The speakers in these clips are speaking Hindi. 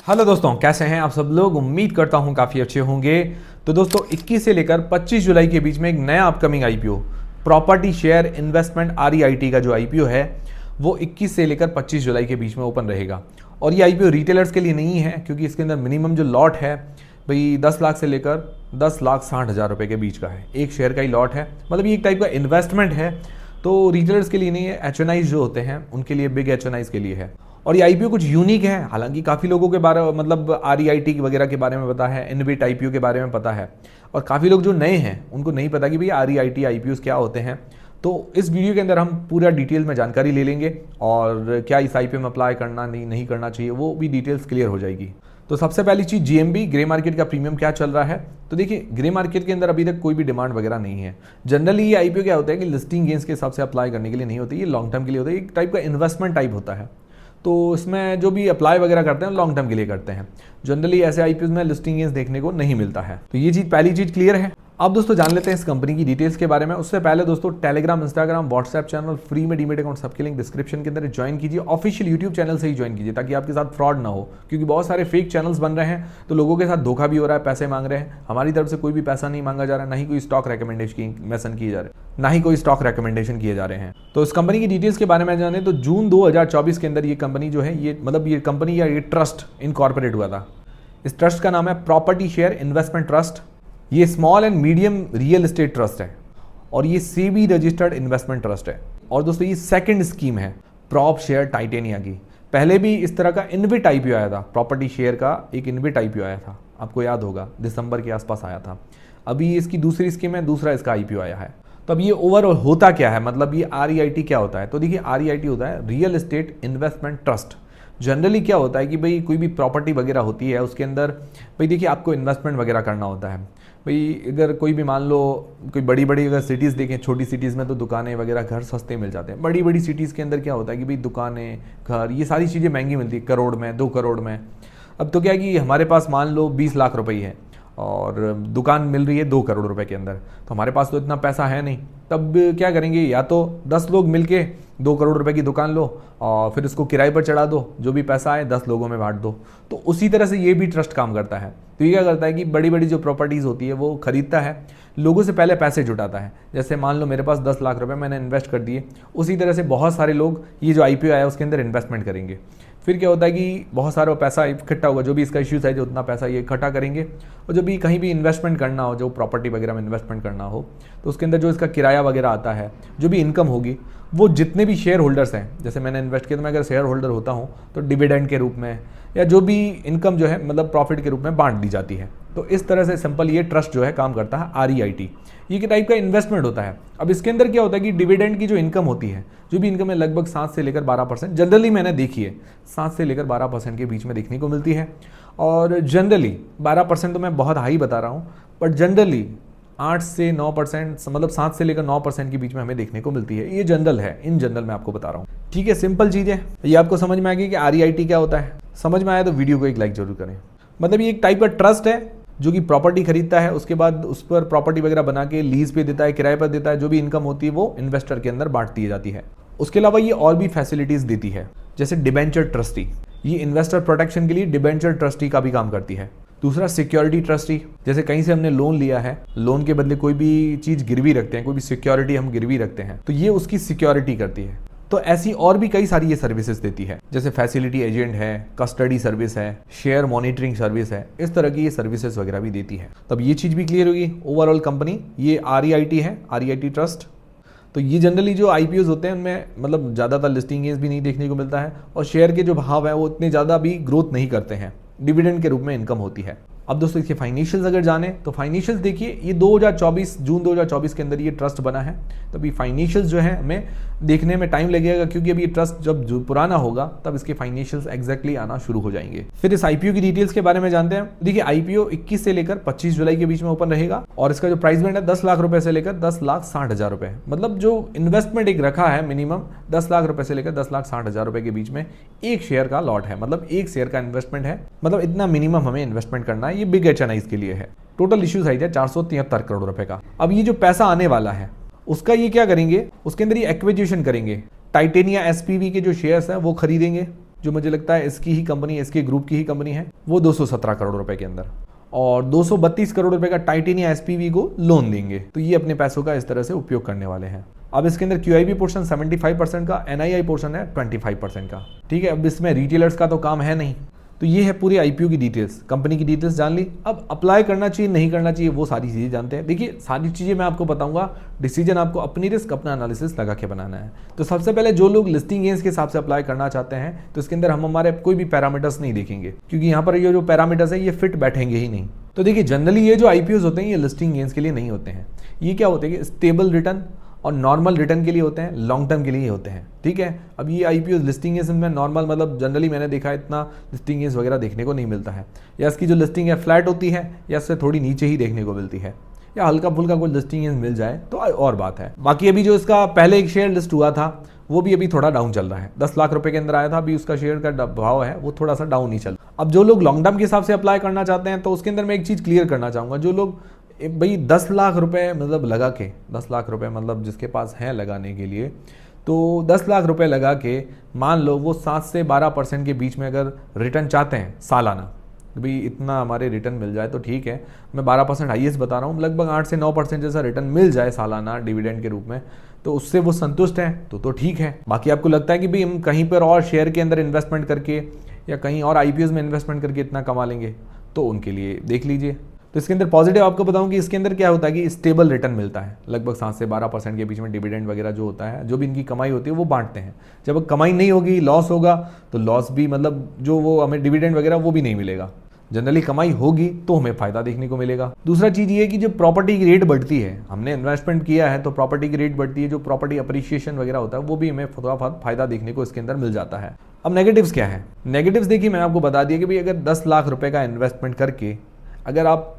हेलो दोस्तों, कैसे हैं आप सब लोग। उम्मीद करता हूं काफ़ी अच्छे होंगे। तो दोस्तों 21 से लेकर 25 जुलाई के बीच में एक नया upcoming IPO property share investment REIT का जो आईपीओ है वो 21 से लेकर 25 जुलाई के बीच में ओपन रहेगा। और ये आईपीओ रिटेलर्स के लिए नहीं है, क्योंकि इसके अंदर मिनिमम जो लॉट है भाई 10 लाख से लेकर 10,60,000 रुपये के बीच का है। एक शेयर का ही लॉट है, मतलब ये एक टाइप का इन्वेस्टमेंट है। तो रिटेलर्स के लिए नहीं है, एचएनआईज जो होते हैं उनके लिए, बिग एचएनआईज के लिए है। और ये आईपीओ कुछ यूनिक है। हालांकि काफ़ी लोगों के बारे मतलब आरईआईटी वगैरह के बारे में पता है, इनबिट आईपीओ के बारे में पता है, और काफ़ी लोग जो नए हैं उनको नहीं पता कि भाई आरईआईटी आईपीओ क्या होते हैं। तो इस वीडियो के अंदर हम पूरा डिटेल में जानकारी ले लेंगे, और क्या इस आईपीओ में अप्लाई करना नहीं करना चाहिए वो भी डिटेल्स क्लियर हो जाएगी। तो सबसे पहली चीज़ जीएमबी, ग्रे मार्केट का प्रीमियम क्या चल रहा है। तो देखिए, ग्रे मार्केट के अंदर अभी तक कोई भी डिमांड वगैरह नहीं है। जनरली ये आईपीओ क्या होता है कि लिस्टिंग गेंस के हिसाब से अप्लाई करने के लिए नहीं होती, ये लॉन्ग टर्म के लिए होता है। एक टाइप का इन्वेस्टमेंट टाइप होता है। तो इसमें जो भी अप्लाई वगैरह करते हैं लॉन्ग टर्म के लिए करते हैं। जनरली ऐसे आईपीओ में लिस्टिंग गेंस देखने को नहीं मिलता है। तो ये चीज़, पहली चीज़ क्लियर है। अब दोस्तों जान लेते हैं इस कंपनी की डिटेल्स के बारे में। उससे पहले दोस्तों Telegram, Instagram, WhatsApp channel, free में डीमेट अकाउंट सबके लिंक डिस्क्रिप्शन के अंदर ज्वाइन कीजिए। ऑफिशियल यूट्यूब चैनल से ही ज्वाइन कीजिए ताकि आपके साथ फ्रॉड ना हो, क्योंकि बहुत सारे फेक चैनल्स बन रहे हैं। तो लोगों के साथ धोखा भी हो रहा है, पैसे मांग रहे हैं। हमारी तरफ से कोई भी पैसा नहीं मांगा जा रहा है, ना ही कोई स्टॉक रिकमेंडेशन किए जा रहे हैं, ना ही कोई स्टॉक रिकमेंडेशन किए जा रहे हैं। तो इस कंपनी की डिटेल्स के बारे में जाने तो जून 2024 के अंदर ये कंपनी जो है, ये मतलब ये कंपनी या ये ट्रस्ट इनकॉर्पोरेट हुआ था। इस ट्रस्ट का नाम है प्रॉपर्टी शेयर इन्वेस्टमेंट ट्रस्ट। ये small and medium real estate trust है, और ये सेबी रजिस्टर्ड इन्वेस्टमेंट ट्रस्ट है। और दोस्तों ये सेकंड स्कीम है प्रॉप शेयर टाइटेनिया की। पहले भी इस तरह का इनबिट आईपीओ आया था, प्रॉपर्टी शेयर का एक इनबिट आईपीओ आया था, आपको याद होगा, दिसंबर के आसपास आया था। अभी इसकी दूसरी स्कीम है, दूसरा इसका आईपीओ आया है। तो अब ये ओवरऑल होता क्या है, मतलब ये आरईआईटी क्या होता है। तो देखिए, आरईआईटी होता है real estate investment trust. Generally क्या होता है कि भाई कोई भी प्रॉपर्टी वगैरह होती है उसके अंदर भाई देखिए आपको इन्वेस्टमेंट वगैरह करना होता है। भाई अगर कोई भी मान लो कोई बड़ी बड़ी अगर सिटीज़ देखें, छोटी सिटीज़ में तो दुकानें वगैरह घर सस्ते मिल जाते हैं। बड़ी बड़ी सिटीज़ के अंदर क्या होता है कि भाई दुकानें, घर, ये सारी चीज़ें महंगी मिलती है, करोड़ में, 2 करोड़ में। अब तो क्या है कि हमारे पास मान लो 20 लाख रुपए है और दुकान मिल रही है 2 करोड़ रुपए के अंदर, तो हमारे पास तो इतना पैसा है नहीं। तब क्या करेंगे, या तो 10 लोग मिलके 2 करोड़ रुपए की दुकान लो और फिर उसको किराए पर चढ़ा दो, जो भी पैसा आए 10 लोगों में बांट दो। तो उसी तरह से ये भी ट्रस्ट काम करता है। तो ये क्या करता है कि बड़ी बड़ी जो प्रॉपर्टीज़ होती है वो खरीदता है, लोगों से पहले पैसे जुटाता है। जैसे मान लो मेरे पास 10 लाख रुपए मैंने इन्वेस्ट कर दिए, उसी तरह से बहुत सारे लोग ये जो आईपीओ आया उसके अंदर इन्वेस्टमेंट करेंगे। फिर क्या होता है कि बहुत सारा पैसा इकट्ठा होगा, जो भी इसका इश्यूज है, जो उतना पैसा ये इकट्ठा करेंगे, और जो भी कहीं भी इन्वेस्टमेंट करना हो, जो प्रॉपर्टी वगैरह में इन्वेस्टमेंट करना हो, तो उसके अंदर जो इसका किराया वगैरह आता है, जो भी इनकम होगी, वो जितने भी शेयर होल्डर्स हैं, जैसे मैंने इन्वेस्ट किया तो मैं अगर शेयर होल्डर होता हूँ तो डिविडेंड के रूप में या जो भी इनकम जो है मतलब प्रॉफिट के रूप में बांट दी जाती है। तो इस तरह से सिंपल ये ट्रस्ट जो है काम करता है आरईआईटी। ये के टाइप का इन्वेस्टमेंट होता है। अब इसके अंदर क्या होता है कि डिविडेंड की जो इनकम होती है, जो भी इनकम है, लगभग 7 से लेकर 12%, जनरली मैंने देखी है 7 से लेकर 12% के बीच में देखने को मिलती है। और जनरली 12% तो मैं बहुत हाई बता रहा हूँ, बट जनरली 8 से 9%, मतलब 7 से लेकर 9% के बीच में हमें देखने को मिलती है। ये जनरल है, इन जनरल मैं आपको बता रहा हूँ। ठीक है, सिंपल चीज़ है। ये आपको समझ में आ गई कि आरईआईटी क्या होता है। समझ में आया तो वीडियो को एक लाइक जरूर करें। मतलब ये एक टाइप का ट्रस्ट है जो कि प्रॉपर्टी खरीदता है, उसके बाद उस पर प्रॉपर्टी वगैरह बना के लीज पे देता है, किराए पर देता है। जो भी इनकम होती है वो इन्वेस्टर के अंदर बांट दी जाती है। उसके अलावा ये और भी फैसिलिटीज़ देती है, जैसे डिबेंचर ट्रस्टी। ये इन्वेस्टर प्रोटेक्शन के लिए डिबेंचर ट्रस्टी का भी काम करती है। दूसरा सिक्योरिटी ट्रस्टी, जैसे कहीं से हमने लोन लिया है, लोन के बदले कोई भी चीज़ गिरवी रखते हैं, कोई भी सिक्योरिटी हम गिरवी रखते हैं, तो ये उसकी सिक्योरिटी करती है। तो ऐसी और भी कई सारी ये सर्विसेज देती है, जैसे फैसिलिटी एजेंट है, कस्टडी सर्विस है, शेयर मॉनिटरिंग सर्विस है, इस तरह की ये सर्विसेज वगैरह भी देती है। तब ये चीज़ भी क्लियर होगी। ओवरऑल कंपनी ये आरईआईटी है, आरईआईटी ट्रस्ट। तो ये जनरली जो आईपीओज होते हैं उनमें मतलब ज़्यादातर लिस्टिंग गेंस भी नहीं देखने को मिलता है, और शेयर के जो भाव है वो इतने ज़्यादा भी ग्रोथ नहीं करते हैं, डिविडेंड के रूप में इनकम होती है। अब दोस्तों इसके फाइनेंशियल्स अगर जाने तो फाइनेंशियल्स देखिए, ये 2024 जून 2024 के अंदर ये ट्रस्ट बना है। तभी फाइनेंशियल्स जो है हमें देखने में टाइम लगेगा, क्योंकि अभी ये ट्रस्ट जब जो पुराना होगा तब इसके फाइनेंशियल्स एग्जैक्टली आना शुरू हो जाएंगे। फिर इस आईपीओ की डिटेल्स के बारे में जानते हैं। देखिए, आईपीओ 21 से लेकर 25 जुलाई के बीच में ओपन रहेगा, और इसका जो प्राइस बैंड है 10 लाख रुपए से लेकर 10,60,000 रुपए। मतलब जो इन्वेस्टमेंट एक रखा है मिनिमम 10 लाख रुपए से लेकर 10,60,000 रुपए के बीच में एक शेयर का लॉट है, मतलब एक शेयर का इन्वेस्टमेंट है। मतलब इतना मिनिमम हमें इन्वेस्टमेंट करना है। ये बिग एचएनआईज के लिए है। टोटल इश्यू साइज है 473 करोड़ रुपए का। अब ये जो पैसा आने वाला है उसका ये क्या करेंगे, उसके अंदर ये एक्विजिशन करेंगे। टाइटेनिया एसपीवी के जो शेयर्स हैं वो खरीदेंगे, जो मुझे लगता है इसकी ही कंपनी, इसके ग्रुप की ही कंपनी है, वो 217 करोड़ रुपए के अंदर, और 232 करोड़ रुपए का टाइटेनिया एसपीवी को लोन देंगे। तो ये अपने पैसों का इस तरह से उपयोग करने वाले हैं। अब इसके अंदर क्यूआईबी पोर्शन 75% का, एनआईआई पोर्शन है 25% का। ठीक है, अब इसमें रिटेलर्स का तो काम है नहीं। तो ये है पूरी आईपीओ की डिटेल्स, कंपनी की डिटेल्स जान ली। अब अप्लाई करना चाहिए नहीं करना चाहिए वो सारी चीज़ें जानते हैं। देखिए सारी चीज़ें मैं आपको बताऊंगा, डिसीजन आपको अपनी रिस्क, अपना एनालिसिस लगा के बनाना है। तो सबसे पहले जो लोग लिस्टिंग गेन्स के हिसाब से अप्लाई करना चाहते हैं, तो इसके अंदर हम हमारे कोई भी पैरामीटर्स नहीं देखेंगे, क्योंकि यहाँ पर ये जो पैरामीटर्स है ये फिट बैठेंगे ही नहीं। तो देखिए जनरली ये जो आईपीओ होते हैं ये लिस्टिंग गेन्स के लिए नहीं होते हैं। ये क्या होते हैं कि स्टेबल रिटर्न और नॉर्मल रिटर्न के लिए होते हैं, लॉन्ग टर्म के लिए होते हैं। ठीक है, अब ये आईपीओ लिस्टिंग गेन्स में नॉर्मल, मतलब जनरली मैंने देखा है इतना लिस्टिंग गेन्स वगैरह देखने को नहीं मिलता है, या इसकी जो लिस्टिंग है फ्लैट होती है या इससे थोड़ी नीचे ही देखने को मिलती है, या हल्का फुल्का कोई लिस्टिंग गेन्स मिल जाए तो और बात है। बाकी अभी जो इसका पहले एक शेयर लिस्ट हुआ था वो भी अभी थोड़ा डाउन चल रहा है, 10 लाख रुपए के अंदर आया था, अभी उसका शेयर का भाव है वो थोड़ा सा डाउन ही चल रहा है। अब जो लोग लॉन्ग टर्म के हिसाब से अप्लाई करना चाहते हैं, तो उसके अंदर मैं एक चीज़ क्लियर करना चाहूँगा, जो लोग भाई 10 लाख रुपए मतलब लगा के, 10 लाख रुपए मतलब जिसके पास है लगाने के लिए, तो 10 लाख रुपए लगा के मान लो वो 7 से 12% के बीच में अगर रिटर्न चाहते हैं सालाना, भाई इतना हमारे रिटर्न मिल जाए तो ठीक है। मैं 12% हाईएस्ट बता रहा हूँ, लगभग 8 से 9% जैसा रिटर्न मिल जाए सालाना डिविडेंड के रूप में, तो उससे वो संतुष्ट हैं तो ठीक है। बाकी आपको लगता है कि भाई हम कहीं पर और शेयर के अंदर इन्वेस्टमेंट करके या कहीं और आईपीओ में इन्वेस्टमेंट करके इतना कमा लेंगे, तो उनके लिए देख लीजिए। तो इसके अंदर पॉजिटिव आपको बताऊं कि इसके अंदर क्या होता है कि स्टेबल रिटर्न मिलता है, लगभग 7 से 12% के बीच में डिविडेंड वगैरह जो होता है, जो भी इनकी कमाई होती है वो बांटते हैं। जब कमाई नहीं होगी, लॉस होगा, तो लॉस भी मतलब जो वो हमें डिविडेंड वगैरह वो भी नहीं मिलेगा। जनरली कमाई होगी तो हमें फायदा देखने को मिलेगा। दूसरा चीज़ ये है कि जो प्रॉपर्टी की रेट बढ़ती है, हमने इन्वेस्टमेंट किया है तो प्रॉपर्टी की रेट बढ़ती है, जो प्रॉपर्टी अप्रिशिएशन वगैरह होता है वो भी हमें थोड़ा बहुत फायदा देखने को इसके अंदर मिल जाता है। अब नेगेटिव्स क्या है? नेगेटिव्स देखिए मैंने आपको बता दिया कि भाई अगर 10 लाख रुपए का इन्वेस्टमेंट करके अगर आप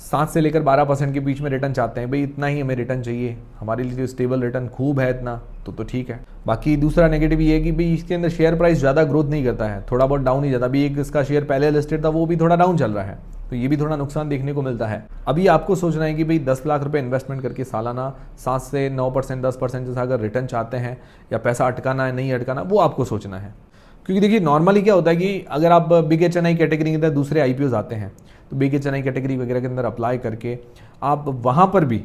7 से लेकर 12% के बीच में रिटर्न चाहते हैं, भाई इतना ही हमें रिटर्न चाहिए, हमारे लिए जो स्टेबल रिटर्न खूब है इतना, तो ठीक है। बाकी दूसरा नेगेटिव ये है कि भाई इसके अंदर शेयर प्राइस ज़्यादा ग्रोथ नहीं करता है, थोड़ा बहुत डाउन ही जाता है। अभी एक इसका शेयर पहले लिस्टेड था वो भी थोड़ा डाउन चल रहा है, तो ये भी थोड़ा नुकसान देखने को मिलता है। अभी आपको सोचना है कि भाई 10 लाख रुपए इन्वेस्टमेंट करके सालाना 7 से 9%, 10% जैसा अगर रिटर्न चाहते हैं, या पैसा अटकाना है नहीं अटकाना, वो आपको सोचना है। क्योंकि देखिए नॉर्मली क्या होता है कि अगर आप बिग एचएनआई कैटेगरी के अंदर दूसरे आईपीओ आते हैं, तो बिग एचएनआई कैटेगरी वगैरह के अंदर अप्लाई करके आप वहाँ पर भी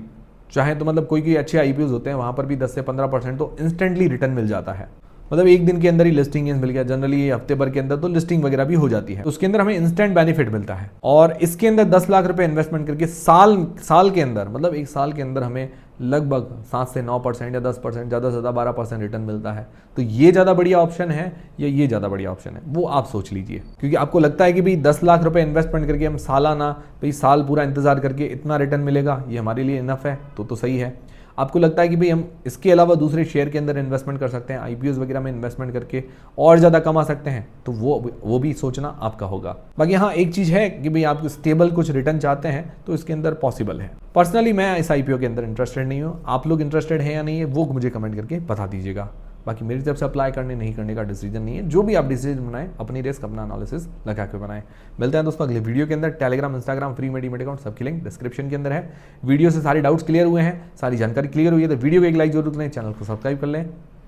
चाहे तो मतलब कोई अच्छे आईपीओ होते हैं, वहाँ पर भी 10 से 15% तो इंस्टेंटली रिटर्न मिल जाता है। मतलब एक दिन के अंदर ही लिस्टिंग मिल गया, जनरली ये हफ्ते भर के अंदर तो लिस्टिंग वगैरह भी हो जाती है, तो उसके अंदर हमें इंस्टेंट बेनिफिट मिलता है। और इसके अंदर 10 लाख रुपए इन्वेस्टमेंट करके साल के अंदर, मतलब एक साल के अंदर हमें लगभग 7 से 9% या 10%, ज़्यादा से ज़्यादा 12% रिटर्न मिलता है। तो ये ज़्यादा बढ़िया ऑप्शन है या ये ज़्यादा बढ़िया ऑप्शन है, वो आप सोच लीजिए। क्योंकि आपको लगता है कि भाई 10 लाख रुपए इन्वेस्टमेंट करके हम सालाना भाई साल पूरा इंतजार करके इतना रिटर्न मिलेगा, ये हमारे लिए इनफ है, तो सही है। आपको लगता है कि भाई हम इसके अलावा दूसरे शेयर के अंदर इन्वेस्टमेंट कर सकते हैं, आईपीओ वगैरह में इन्वेस्टमेंट करके और ज़्यादा कमा सकते हैं, तो वो भी सोचना आपका होगा। बाकी हाँ एक चीज़ है कि भाई आप स्टेबल कुछ रिटर्न चाहते हैं तो इसके अंदर पॉसिबल है। पर्सनली मैं इस आईपीओ के अंदर इंटरेस्टेड नहीं हूँ, आप लोग इंटरेस्टेड हैं या नहीं है वो मुझे कमेंट करके बता दीजिएगा। बाकी मेरी तरफ से अप्लाई करने नहीं करने का डिसीजन नहीं है, जो भी आप डिसीजन बनाएं अपनी रिस्क अपना एनालिसिस लगा के बनाएं। मिलते हैं दोस्तों अगले वीडियो के अंदर। टेलीग्राम, इंस्टाग्राम, फ्री मेडिमेट अकाउंट सबकी लिंक डिस्क्रिप्शन के अंदर है। वीडियो से सारे डाउट्स क्लियर हुए हैं, सारी जानकारी क्लियर हुई है तो वीडियो को एक लाइक जरूर करें, चैनल को सब्सक्राइब कर लें।